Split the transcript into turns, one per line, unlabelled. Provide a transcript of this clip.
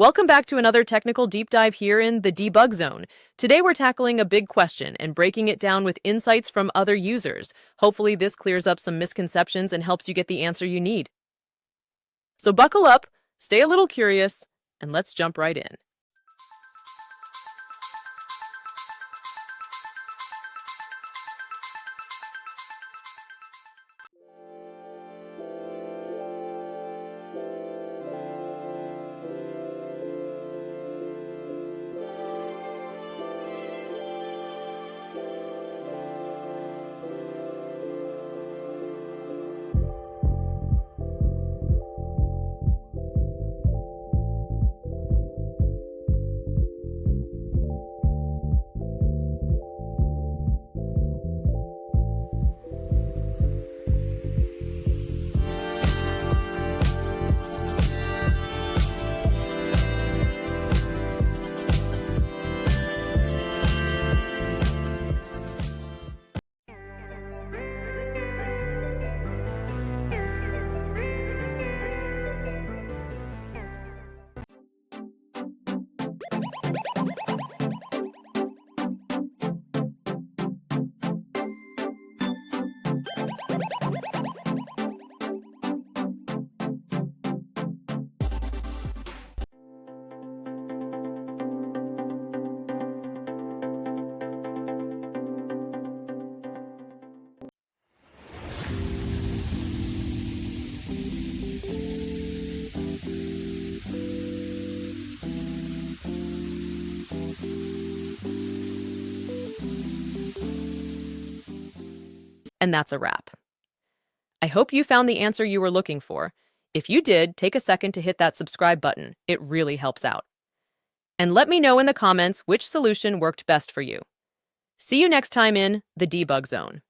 Welcome back to another technical deep dive here in the debug zone. Today we're tackling a big question and breaking it down with insights from other users. Hopefully this clears up some misconceptions and helps you get the answer you need. So buckle up, stay a little curious, and let's jump right in. And that's a wrap. I hope you found the answer you were looking for. If you did, take a second to hit that subscribe button. It really helps out. And let me know in the comments which solution worked best for you. See you next time in the debug zone.